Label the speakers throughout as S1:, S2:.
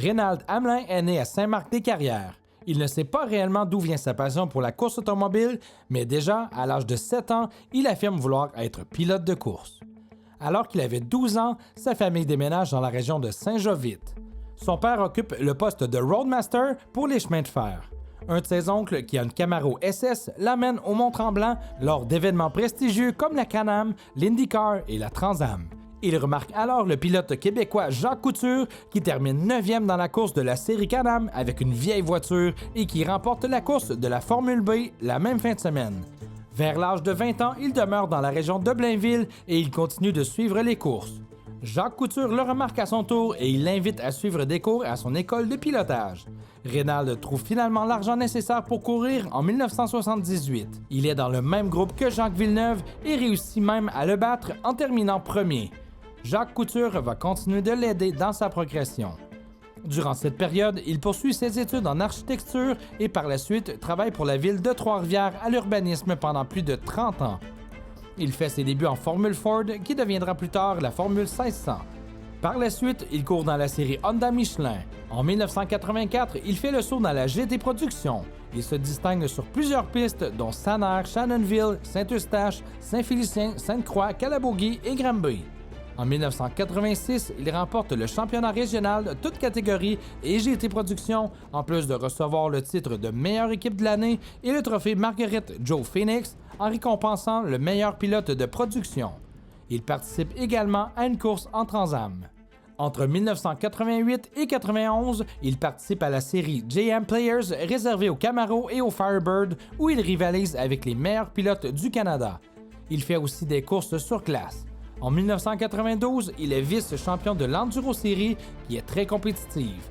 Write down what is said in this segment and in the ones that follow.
S1: Reynald Hamelin est né à Saint-Marc-des-Carrières. Il ne sait pas réellement d'où vient sa passion pour la course automobile, mais déjà, à l'âge de 7 ans, il affirme vouloir être pilote de course. Alors qu'il avait 12 ans, sa famille déménage dans la région de Saint-Jovite. Son père occupe le poste de roadmaster pour les chemins de fer. Un de ses oncles, qui a une Camaro SS, l'amène au Mont-Tremblant lors d'événements prestigieux comme la Can-Am, l'IndyCar et la Trans Am. Il remarque alors le pilote québécois Jacques Couture qui termine 9e dans la course de la série Can-Am avec une vieille voiture et qui remporte la course de la Formule B la même fin de semaine. Vers l'âge de 20 ans, il demeure dans la région de Blainville et il continue de suivre les courses. Jacques Couture le remarque à son tour et il l'invite à suivre des cours à son école de pilotage. Reynald trouve finalement l'argent nécessaire pour courir en 1978. Il est dans le même groupe que Jacques Villeneuve et réussit même à le battre en terminant premier. Jacques Couture va continuer de l'aider dans sa progression. Durant cette période, il poursuit ses études en architecture et par la suite travaille pour la ville de Trois-Rivières à l'urbanisme pendant plus de 30 ans. Il fait ses débuts en Formule Ford qui deviendra plus tard la Formule 1600. Par la suite, il court dans la série Honda Michelin. En 1984, il fait le saut dans la GT Production. Il se distingue sur plusieurs pistes dont Sannerre, Shannonville, Saint-Eustache, Saint-Félicien, Sainte-Croix, Calabogie et Granby. En 1986, il remporte le championnat régional de toutes catégories et GT Production, en plus de recevoir le titre de meilleure équipe de l'année et le trophée Marguerite Joe Phoenix en récompensant le meilleur pilote de production. Il participe également à une course en Trans Am. Entre 1988 et 91, il participe à la série JM Players réservée aux Camaro et aux Firebird où il rivalise avec les meilleurs pilotes du Canada. Il fait aussi des courses sur glace. En 1992, il est vice-champion de l'Enduro Series, qui est très compétitive.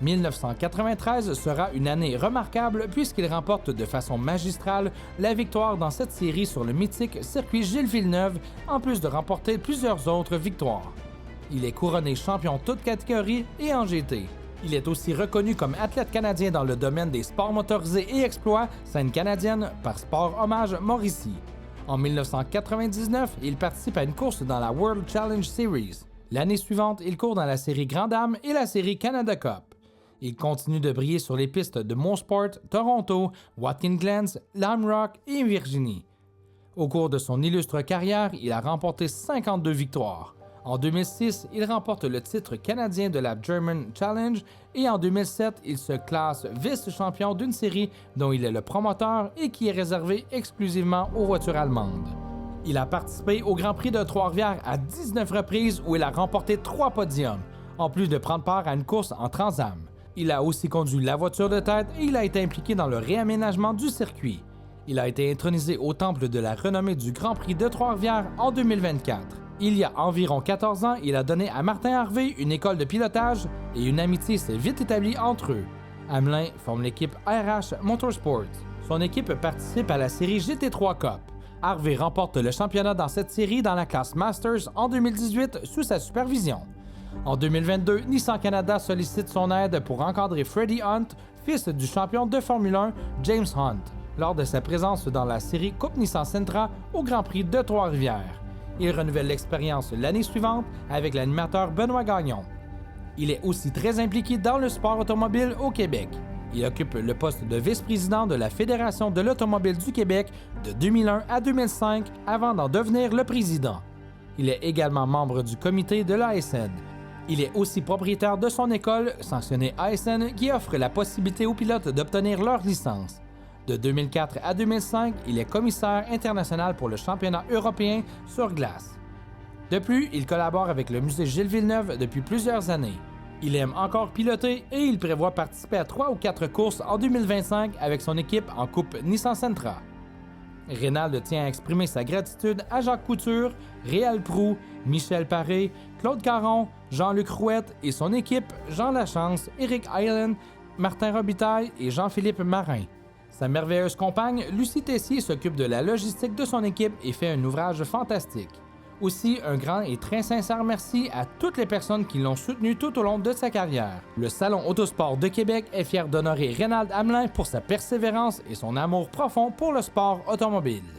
S1: 1993 sera une année remarquable puisqu'il remporte de façon magistrale la victoire dans cette série sur le mythique circuit Gilles Villeneuve, en plus de remporter plusieurs autres victoires. Il est couronné champion toutes catégories et en GT. Il est aussi reconnu comme athlète canadien dans le domaine des sports motorisés et exploits, scène canadienne, par Sport Hommage Mauricie. En 1999, il participe à une course dans la World Challenge Series. L'année suivante, il court dans la série Grand Am et la série Canada Cup. Il continue de briller sur les pistes de Mosport, Toronto, Watkins Glen, Lime Rock et Virginie. Au cours de son illustre carrière, il a remporté 52 victoires. En 2006, il remporte le titre canadien de la German Challenge et en 2007, il se classe vice-champion d'une série dont il est le promoteur et qui est réservée exclusivement aux voitures allemandes. Il a participé au Grand Prix de Trois-Rivières à 19 reprises où il a remporté 3 podiums, en plus de prendre part à une course en Trans Am. Il a aussi conduit la voiture de tête et il a été impliqué dans le réaménagement du circuit. Il a été intronisé au temple de la renommée du Grand Prix de Trois-Rivières en 2024. Il y a environ 14 ans, il a donné à Martin Harvey une école de pilotage et une amitié s'est vite établie entre eux. Hamelin forme l'équipe RH Motorsports. Son équipe participe à la série GT3 Cup. Harvey remporte le championnat dans cette série dans la classe Masters en 2018 sous sa supervision. En 2022, Nissan Canada sollicite son aide pour encadrer Freddie Hunt, fils du champion de Formule 1 James Hunt, lors de sa présence dans la série Coupe Nissan Sentra au Grand Prix de Trois-Rivières. Il renouvelle l'expérience l'année suivante avec l'animateur Benoît Gagnon. Il est aussi très impliqué dans le sport automobile au Québec. Il occupe le poste de vice-président de la Fédération de l'automobile du Québec de 2001 à 2005 avant d'en devenir le président. Il est également membre du comité de l'ASN. Il est aussi propriétaire de son école, sanctionnée ASN, qui offre la possibilité aux pilotes d'obtenir leur licence. De 2004 à 2005, il est commissaire international pour le championnat européen sur glace. De plus, il collabore avec le musée Gilles Villeneuve depuis plusieurs années. Il aime encore piloter et il prévoit participer à 3 ou 4 courses en 2025 avec son équipe en Coupe Nissan Sentra. Reynald tient à exprimer sa gratitude à Jacques Couture, Réal Proulx, Michel Paré, Claude Caron, Jean-Luc Rouette et son équipe Jean Lachance, Éric Hyland, Martin Robitaille et Jean-Philippe Marin. Sa merveilleuse compagne, Lucie Tessier, s'occupe de la logistique de son équipe et fait un ouvrage fantastique. Aussi, un grand et très sincère merci à toutes les personnes qui l'ont soutenu tout au long de sa carrière. Le Salon Autosport de Québec est fier d'honorer Reynald Hamelin pour sa persévérance et son amour profond pour le sport automobile.